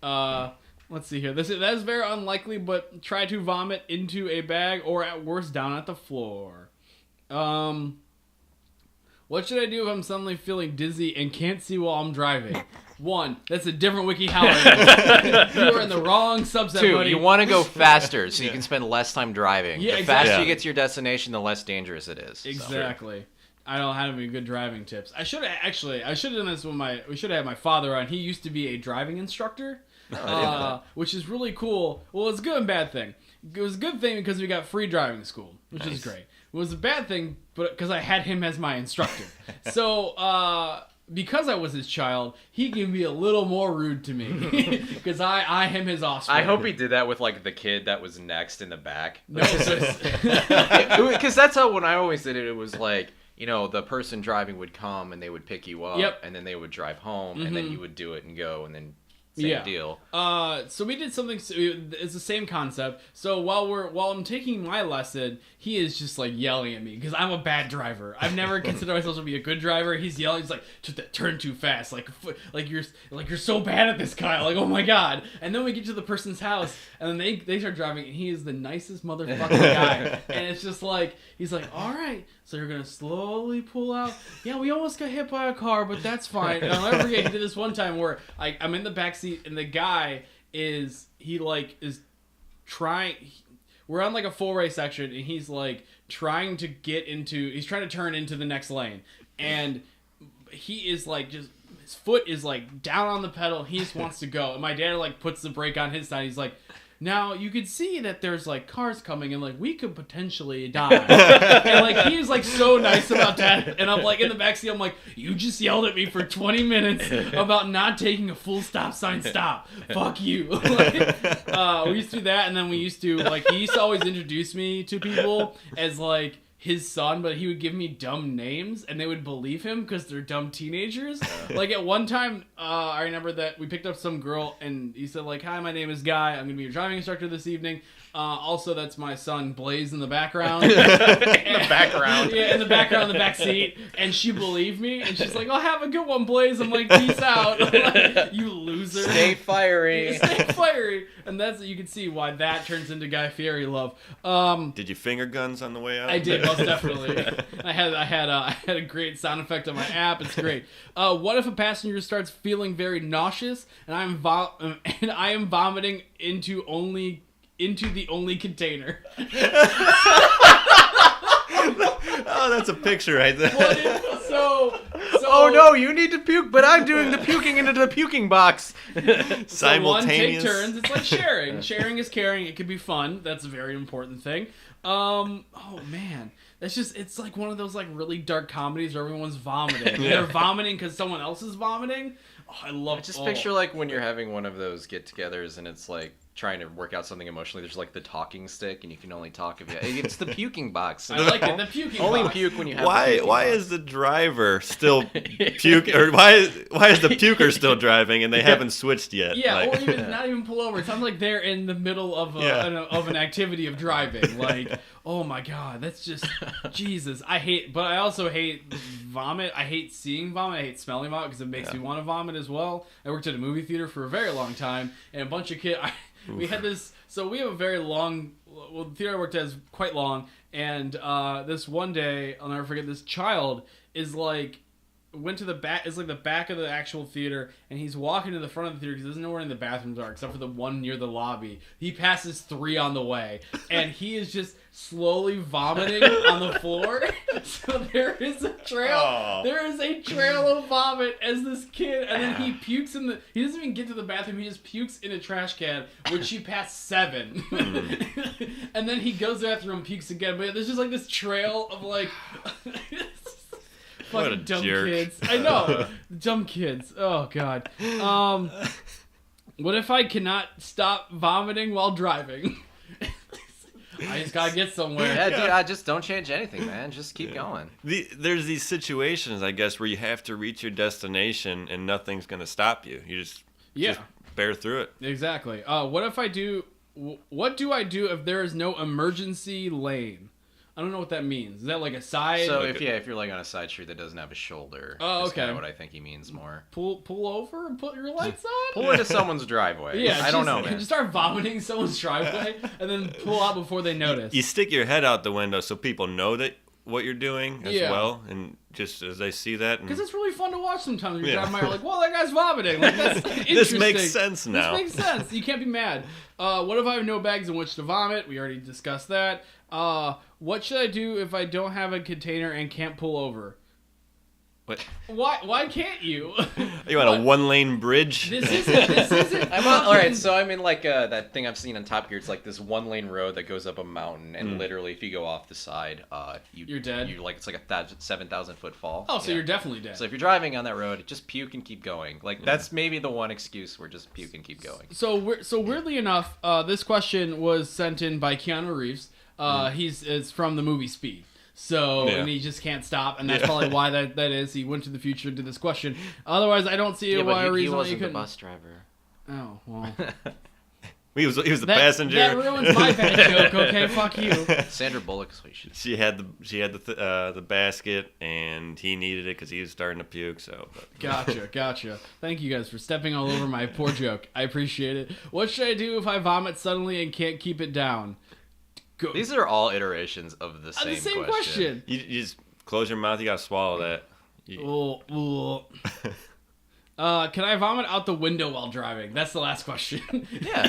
Yeah. Let's see here. That is very unlikely, but try to vomit into a bag or at worst down at the floor. What should I do if I'm suddenly feeling dizzy and can't see while I'm driving? 1, that's a different Wikihow article. You are in the wrong subset, 2, buddy. you want to go faster so you can spend less time driving. Yeah, the faster you get to your destination, the less dangerous it is. Exactly. So. I don't have any good driving tips. I should have done this when we should have had my father on. He used to be a driving instructor, which is really cool. Well, it's a good and bad thing. It was a good thing because we got free driving school, which is great. It was a bad thing, but because I had him as my instructor. So, because I was his child, he can be a little more rude to me because I am his offspring. I hope he did that with the kid that was next in the back. No, because that's how when I always did it. It was the person driving would come and they would pick you up, and then they would drive home, and then you would do it and go, and then Same deal. So we did something. It's the same concept. So while I'm taking my lesson, he is just like yelling at me because I'm a bad driver. I've never considered myself to be a good driver. He's yelling. He's like, turn too fast. Like you're so bad at this, Kyle. Like, oh my god. And then we get to the person's house, and then they start driving, and he is the nicest motherfucking guy. And it's just like he's like, all right. So you're going to slowly pull out. Yeah, we almost got hit by a car, but that's fine. And I'll never forget, he did this one time where I'm in the backseat, and the guy is trying... We're on like a four-way section, and he's like trying to turn into the next lane. And he is like his foot is like down on the pedal. He just wants to go. And my dad like puts the brake on his side. He's like... Now, you could see that there's, like, cars coming, and, like, we could potentially die. And, like, he is, like, so nice about that. And I'm, like, in the backseat, I'm like, you just yelled at me for 20 minutes about not taking a full stop sign stop. Fuck you. Like, we used to do that, and then we used to, like, he used to always introduce me to people as, like, his son, but he would give me dumb names, and they would believe him because they're dumb teenagers. Like, at one time, I remember that we picked up some girl, and he said, like, hi, my name is Guy. I'm going to be your driving instructor this evening. Also, that's my son, Blaze, in the background. In the background. Yeah, in the background, in the back seat. And she believed me, and she's like, oh, have a good one, Blaze. I'm like, peace out. Like, you loser. Stay fiery. Stay fiery. And that's, you can see why that turns into Guy Fieri love. Did you finger guns on the way out? I did, most definitely. I had a great sound effect on my app. It's great. What if a passenger starts feeling very nauseous, and I am vomiting into the only container? Oh, that's a picture right there. So oh no, you need to puke, but I'm doing the puking into the puking box. Simultaneous. So one take turns. It's like sharing. Sharing is caring. It can be fun. That's a very important thing. Oh man. It's like one of those like really dark comedies where everyone's vomiting. Yeah. They're vomiting because someone else is vomiting. Oh, I love it. Just picture like when you're having one of those get-togethers and it's like trying to work out something emotionally. There's like the talking stick, and you can only talk if you. It's the puking box. I like it. The puking only box. Puke when you have. Why is the driver still puke? Or why is the puker still driving and they haven't switched yet? Yeah, like, or even not even pull over. It sounds like they're in the middle of an activity of driving. Like, oh my god, that's just Jesus. But I also hate vomit. I hate seeing vomit. I hate smelling vomit because it makes me want to vomit as well. I worked at a movie theater for a very long time, and a bunch of kids. We had this, so we have a very long, well, the theater I worked at is quite long, and this one day, I'll never forget, this child is like, went to the back, it's like the back of the actual theater, and he's walking to the front of the theater because he doesn't know where any of the bathrooms are, except for the one near the lobby. He passes 3 on the way, and he is just slowly vomiting on the floor. So there is a trail. There is a trail of vomit as this kid, and then he pukes he doesn't even get to the bathroom, he just pukes in a trash can, which he passed 7. And then he goes to the bathroom and pukes again, but there's just like this trail of like... What a dumb jerk. kids. I know. Dumb kids. Oh, God. What if I cannot stop vomiting while driving? I just gotta get somewhere. Yeah, dude, I just don't change anything, man. Just keep going. There's these situations, I guess, where you have to reach your destination and nothing's going to stop you. You just bear through it. Exactly. What do I do if there is no emergency lane? I don't know what that means. Is that like a side? So if you're like on a side street that doesn't have a shoulder, that's kind of what I think he means more. Pull over and put your lights on? Pull into someone's driveway. Yeah, I don't know, man. Just start vomiting in someone's driveway and then pull out before they notice. You stick your head out the window so people know that what you're doing as well, and just as they see that. Because it's really fun to watch sometimes. You're driving by, you're like, well, that guy's vomiting. Like, that's interesting. This makes sense now. This makes sense. You can't be mad. What if I have no bags in which to vomit? We already discussed that. What should I do if I don't have a container and can't pull over? What? Why can't you? Are you on a 1-lane bridge? This isn't. All right, so I'm in like that thing I've seen on Top Gear. It's like this 1-lane road that goes up a mountain, and literally, if you go off the side, you're dead. It's like a 7,000-foot fall. Oh, so you're definitely dead. So if you're driving on that road, just puke and keep going. Like that's maybe the one excuse where just puke and keep going. So weirdly enough, this question was sent in by Keanu Reeves. It's from the movie Speed. So, and he just can't stop, and that's probably why that is. He went to the future to this question. Otherwise, I don't see why a reason why you couldn't. The bus driver. Oh, well. He was the passenger. That ruins my bad joke. Okay, fuck you. Sandra Bullock. She had the basket, and he needed it because he was starting to puke. So. Gotcha. Thank you guys for stepping all over my poor joke. I appreciate it. What should I do if I vomit suddenly and can't keep it down? Go. These are all iterations of the same question. You just close your mouth. You gotta swallow that. Can I vomit out the window while driving? That's the last question. Yeah.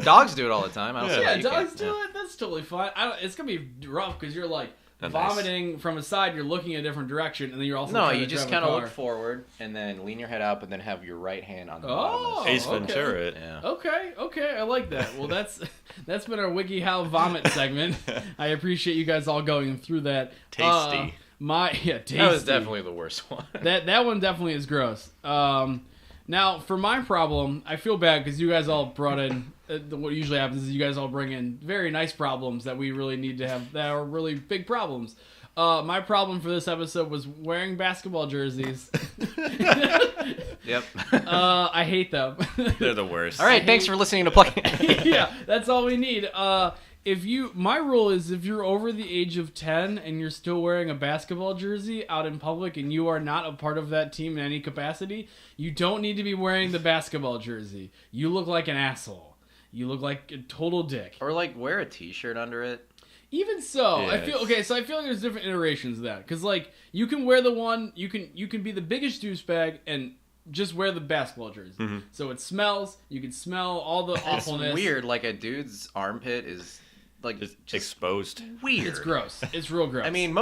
Dogs do it all the time. I don't see why you dogs can't. do it. That's totally fine. It's going to be rough because you're like vomiting from a side, you're looking a different direction, and then you're also No, trying you to just drive a kind of car. look forward and then lean your head up and then have your right hand on the Oh, bottom. Ace Ventura. Yeah. Okay, I like that. Well, that's been our Wikihow vomit segment. I appreciate you guys all going through that. Tasty. Tasty. That was definitely the worst one. That one definitely is gross. Now, for my problem, I feel bad because you guys all brought in, what usually happens is you guys all bring in very nice problems that we really need to have, that are really big problems. My problem for this episode was wearing basketball jerseys. Yep. I hate them. They're the worst. All right, thanks for listening to Plucking. Yeah, that's all we need. My rule is if you're over the age of 10 and you're still wearing a basketball jersey out in public and you are not a part of that team in any capacity, you don't need to be wearing the basketball jersey. You look like an asshole. You look like a total dick. Or like wear a t-shirt under it. Even so, Yes. I feel like there's different iterations of that. Because like you can wear the one, you can be the biggest douchebag and just wear the basketball jersey. Mm-hmm. So it smells. You can smell all the awfulness. It's weird. Like a dude's armpit is like Just just exposed. weird. It's gross. It's real gross. I mean,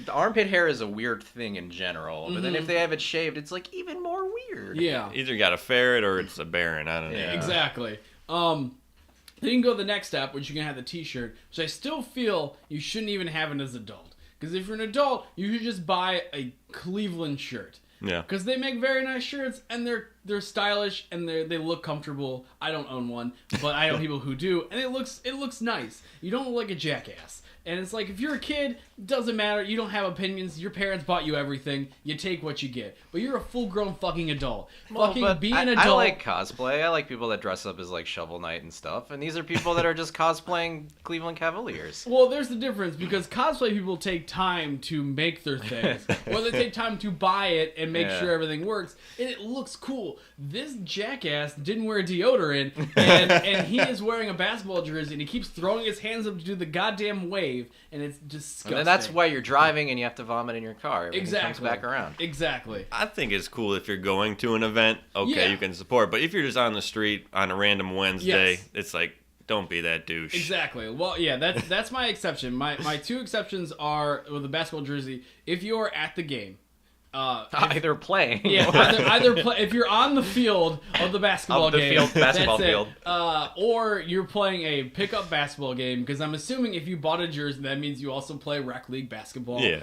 the armpit hair is a weird thing in general, but then if they have it shaved, it's like even more weird. yeah. Either got a ferret or it's a baron. I don't know. Yeah. Exactly. Then you can go to the next step, which you can have the t-shirt, which I still feel you shouldn't even have it as an adult. Because if you're an adult, you should just buy a Cleveland shirt. Yeah. Because they make very nice shirts, and they're stylish, and they look comfortable. I don't own one, but I know people who do, and it looks nice. You don't look like a jackass. And it's like, if you're a kid, doesn't matter. You don't have opinions. Your parents bought you everything. You take what you get. But you're a full-grown fucking adult. Be an adult. I like cosplay. I like people that dress up as like Shovel Knight and stuff. And these are people that are just cosplaying Cleveland Cavaliers. Well, there's the difference, because cosplay people take time to make their things. Or they take time to buy it and make sure everything works. And it looks cool. This jackass didn't wear deodorant, and he is wearing a basketball jersey, and he keeps throwing his hands up to do the goddamn wave. And it's disgusting. And that's why you're driving and you have to vomit in your car. Everything Exactly. comes back around. Exactly. I think it's cool if you're going to an event. Okay, Yeah. you can support. But if you're just on the street on a random Wednesday, Yes. it's like, don't be that douche. Exactly. Well, yeah, that's my exception. My two exceptions are with the basketball jersey. If you're at the game, Either playing. yeah, either play, if you're on the field of the basketball Of the game, basketball that's it. field. Or you're playing a pickup basketball game, because I'm assuming if you bought a jersey, that means you also play rec league basketball. Yeah.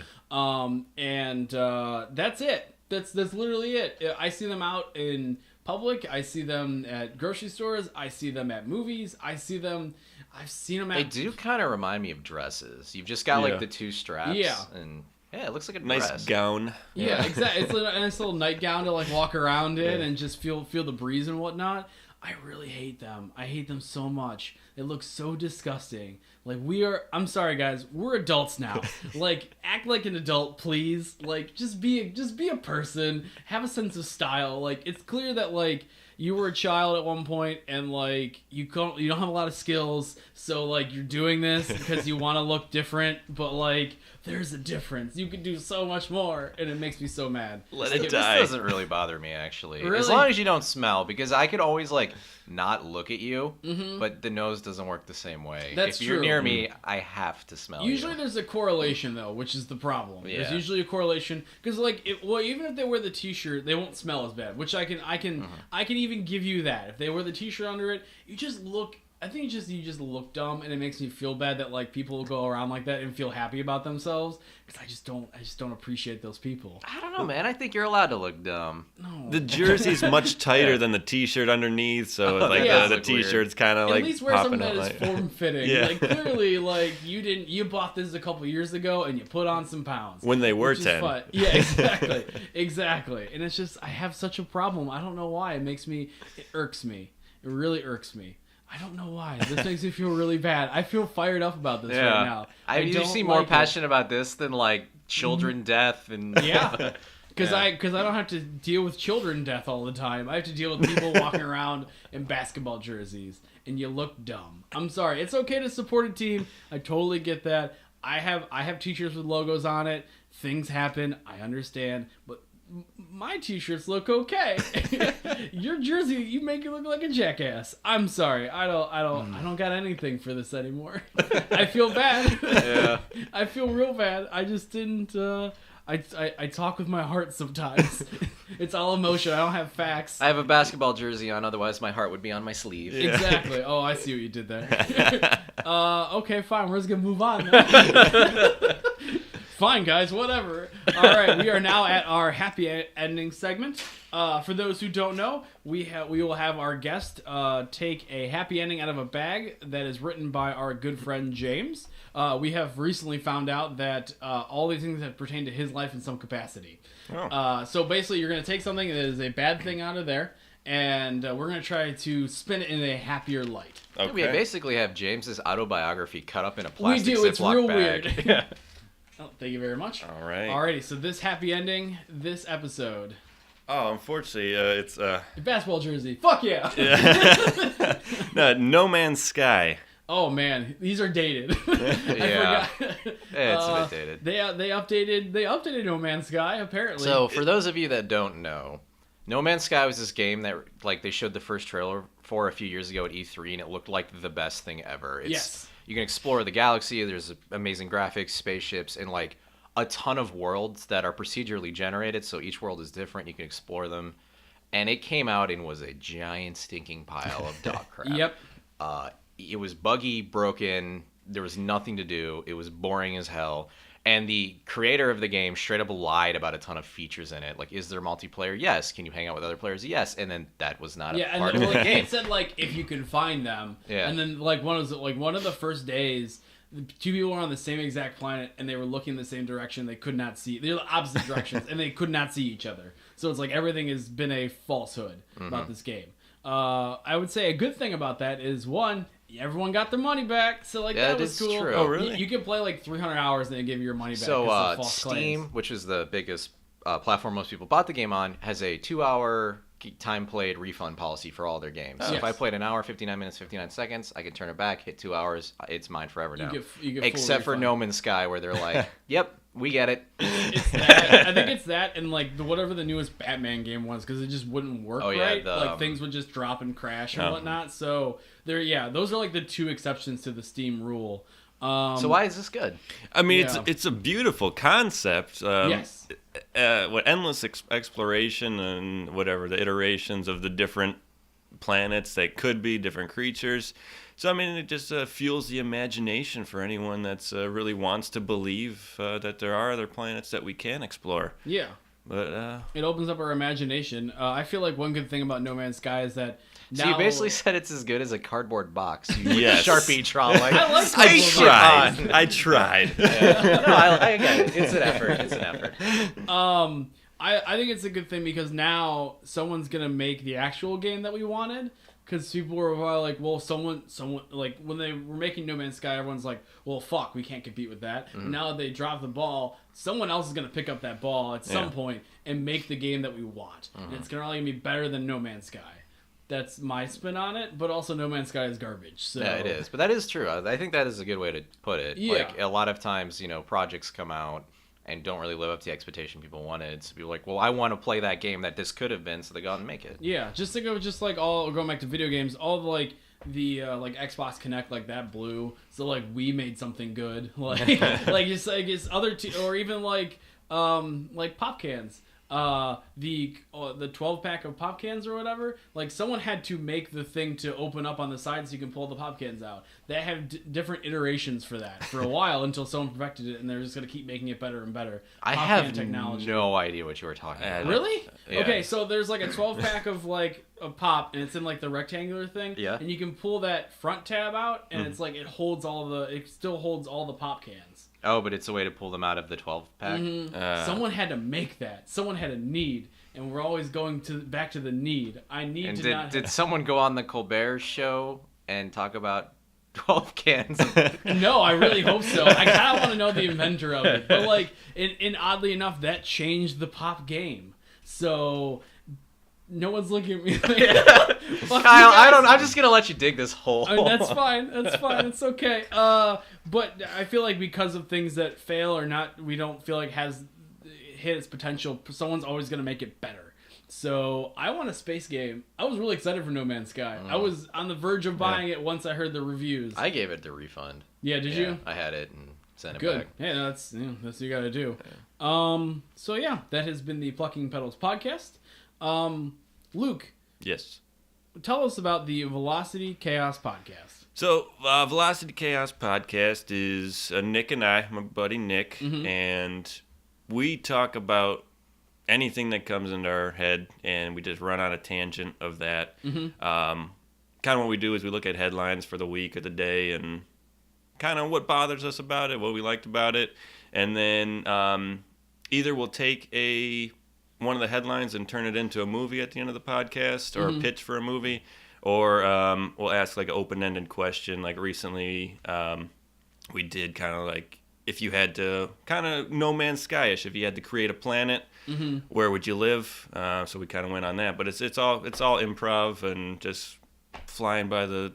That's it. That's literally it. I see them out in public. I see them at grocery stores. I see them at movies. I've seen them at... They do kind of remind me of dresses. You've just got Yeah. like the two straps. Yeah. And yeah, it looks like a Nice dress. gown. Yeah, exactly. It's a nice little nightgown to like walk around in and just feel the breeze and whatnot. I really hate them. I hate them so much. They look so disgusting. Like I'm sorry guys, we're adults now. Like act like an adult, please. Like just be a person. Have a sense of style. Like it's clear that like you were a child at one point and like you don't have a lot of skills, so like you're doing this because you want to look different, but like there's a difference. You can do so much more, and it makes me so mad. Let This it die. doesn't really bother me, actually. Really? As long as you don't smell, because I could always, like, not look at you, Mm-hmm. but the nose doesn't work the same way. That's if you're true. near me, I have to smell Usually you. there's a correlation, though, which is the problem. Yeah. There's usually a correlation, because like, even if they wear the t-shirt, they won't smell as bad, which I can even give you that. If they wear the t-shirt under it, you just look I think you just look dumb, and it makes me feel bad that like people go around like that and feel happy about themselves, because I just don't appreciate those people. I don't know, man. I think you're allowed to look dumb. No. The jersey's much tighter than the t-shirt underneath, so like the t-shirt's kind of like at least wear something that is like... form-fitting. Yeah. Like clearly, like you bought this a couple years ago and you put on some pounds when they were which is 10. fun. Yeah, exactly. And it's just I have such a problem. I don't know why. It irks me. It really irks me. I don't know why. This makes me feel really bad. I feel fired up about this right now. You seem more passionate about this than like children death and yeah. Because I don't have to deal with children death all the time. I have to deal with people walking around in basketball jerseys, and you look dumb. I'm sorry. It's okay to support a team. I totally get that. I have t-shirts with logos on it. Things happen. I understand, but my t-shirts look okay. Your jersey, you make it look like a jackass. I'm sorry. I don't got anything for this anymore. I feel bad. Yeah. I feel real bad. I just didn't. I talk with my heart sometimes. It's all emotion. I don't have facts. I have a basketball jersey on, otherwise my heart would be on my sleeve. Yeah. Exactly. Oh, I see what you did there. Okay, fine. We're just gonna move on now. Fine, guys, whatever. All right, we are now at our happy ending segment. For those who don't know, we will have our guest take a happy ending out of a bag that is written by our good friend James. We have recently found out that all these things have pertained to his life in some capacity. Oh. So basically, you're going to take something that is a bad thing out of there, and we're going to try to spin it in a happier light. Okay. We basically have James's autobiography cut up in a plastic We do. It's Ziploc real bag. Weird. Yeah. Oh, thank you very much. All right. Alrighty, so this happy ending, this episode. Oh, unfortunately, it's Basketball jersey. Fuck yeah. No Man's Sky. Oh man, these are dated. Yeah. I forgot. It's a bit dated. They updated No Man's Sky apparently. So for those of you that don't know, No Man's Sky was this game that like they showed the first trailer for a few years ago at E3, and it looked like the best thing ever. Yes. You can explore the galaxy. There's amazing graphics, spaceships, and like a ton of worlds that are procedurally generated. So each world is different. You can explore them. And it came out and was a giant stinking pile of dog crap. Yep. It was buggy, broken. There was nothing to do. It was boring as hell. And the creator of the game straight up lied about a ton of features in it. Like, is there multiplayer? Yes. Can you hang out with other players? Yes. And then that was not a part of the game. It said like if you can find them. Yeah. And then like one of the first days, two people were on the same exact planet and they were looking the same direction. They could not see. They're the opposite directions and they could not see each other. So it's like everything has been a falsehood about this game. I would say a good thing about that is one, everyone got their money back, so like that was cool. True. Oh, really? You can play like 300 hours and they give you your money back. So Steam, which is the biggest platform most people bought the game on, has a 2-hour time played refund policy for all their games. So if I played an hour, 59 minutes, 59 seconds, I can turn it back, hit 2 hours, it's mine forever now. You get Except for No Man's Sky, where they're like, yep, we get it. It's that. I think it's that and like whatever the newest Batman game was, because it just wouldn't work right. Like things would just drop and crash and whatnot. So those are like the two exceptions to the Steam rule. So why is this good? I mean, it's a beautiful concept. Yes. Endless exploration and whatever the iterations of the different planets that could be, different creatures. So I mean, it just fuels the imagination for anyone that's really wants to believe that there are other planets that we can explore. Yeah. But it opens up our imagination. I feel like one good thing about No Man's Sky is that now... So you basically said it's as good as a cardboard box. Yes. Sharpie draw like I tried. Yeah. No, I get it. It's an effort. I think it's a good thing because now someone's gonna make the actual game that we wanted. Because people were like, well, someone, like, when they were making No Man's Sky, everyone's like, well, fuck, we can't compete with that. Mm-hmm. Now that they drop the ball, someone else is going to pick up that ball at some point and make the game that we want. Mm-hmm. And it's going to be better than No Man's Sky. That's my spin on it, but also No Man's Sky is garbage. So. Yeah, it is. But that is true. I think that is a good way to put it. Yeah. Like, a lot of times, projects come out and don't really live up to the expectation people wanted. So people are like, well, I want to play that game that this could have been, so they go out and make it. Yeah, going back to video games, all the Xbox Connect, like that blew. So like we made something good, like it's other or even like pop cans. the 12-pack of pop cans or whatever, like someone had to make the thing to open up on the side so you can pull the pop cans out. They have different iterations for that for a while until someone perfected it, and they're just going to keep making it better and better. I Pop have can technology. no idea what you were talking about. Really? Yeah. Okay, so there's like a 12-pack of like a pop, and it's in like the rectangular thing. Yeah. And you can pull that front tab out, and it's like it still holds all the pop cans. Oh, but it's a way to pull them out of the 12-pack? Mm-hmm. Someone had to make that. Someone had a need, and we're always going back to the need. Did someone go on the Colbert Show and talk about 12 cans? No, I really hope so. I kind of want to know the inventor of it. But like, and oddly enough, that changed the pop game. So no one's looking at me like, Kyle, I'm just gonna let you dig this hole. I mean, that's fine. It's okay. But I feel like because of things that fail or not, we don't feel like has hit its potential. Someone's always gonna make it better. So I want a space game. I was really excited for No Man's Sky. I was on the verge of buying it once I heard the reviews. I gave it the refund. Yeah, did you? I had it and sent it Good. back. Yeah, that's what you gotta do. Yeah. So yeah, that has been the Plucking Petals podcast. Luke. Yes. Tell us about the Velocity Chaos podcast. So, Velocity Chaos podcast is Nick and I, my buddy Nick, and we talk about anything that comes into our head, and we just run on a tangent of that. Kind of what we do is we look at headlines for the week or the day, and kind of what bothers us about it, what we liked about it, and then either we'll take one of the headlines and turn it into a movie at the end of the podcast, or a pitch for a movie, or we'll ask like an open-ended question. Like recently, we did kind of like, if you had to, kind of No Man's Sky-ish, if you had to create a planet, where would you live? So we kind of went on that, but it's all improv and just flying by the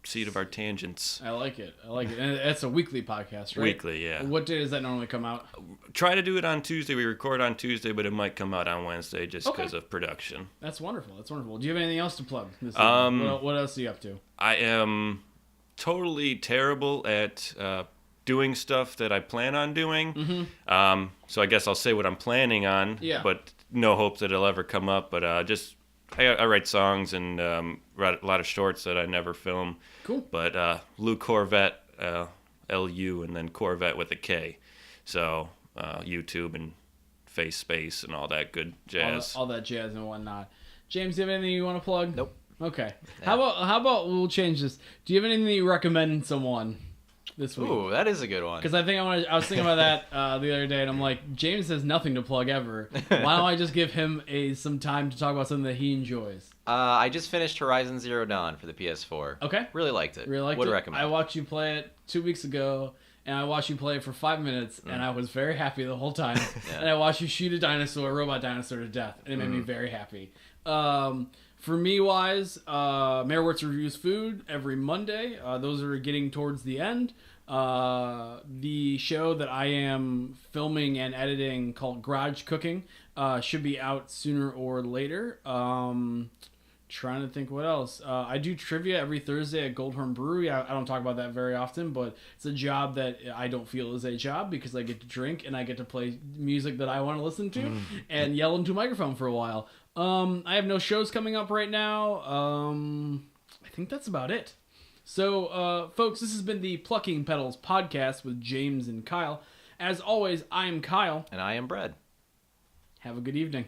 seat of our tangents. I like it. And it's a weekly podcast, right? Weekly, yeah. What day does that normally come out? Try to do it on Tuesday. We record on Tuesday, but it might come out on Wednesday just because of production. That's wonderful. Do you have anything else to plug this evening? What else are you up to? I am totally terrible at doing stuff that I plan on doing. So I guess I'll say what I'm planning on, but no hope that it'll ever come up. But I write songs and write a lot of shorts that I never film. Cool. But Lou Horvat, L-U, and then Corvette with a K. So YouTube and Face Space and all that good jazz. All that jazz and whatnot. James, do you have anything you want to plug? Nope. Okay. Yeah. How about we'll change this. Do you have anything that you recommend someone this week? Ooh, that is a good one. Because I think I was thinking about that the other day, and I'm like, James has nothing to plug ever. Why don't I just give him some time to talk about something that he enjoys? I just finished Horizon Zero Dawn for the PS4. Okay. Really liked it. Would recommend. I watched you play it 2 weeks ago, and I watched you play it for 5 minutes, and I was very happy the whole time. And I watched you shoot a robot dinosaur to death, and it made me very happy. For me, Mayor Wertz reviews food every Monday. Those are getting towards the end. The show that I am filming and editing called Garage Cooking should be out sooner or later. Trying to think what else. I do trivia every Thursday at Goldhorn Brewery. I don't talk about that very often, but it's a job that I don't feel is a job because I get to drink and I get to play music that I want to listen to and yell into a microphone for a while. I have no shows coming up right now. I think that's about it. So, folks, this has been the Plucking Petals podcast with James and Kyle. As always, I am Kyle. And I am Brad. Have a good evening.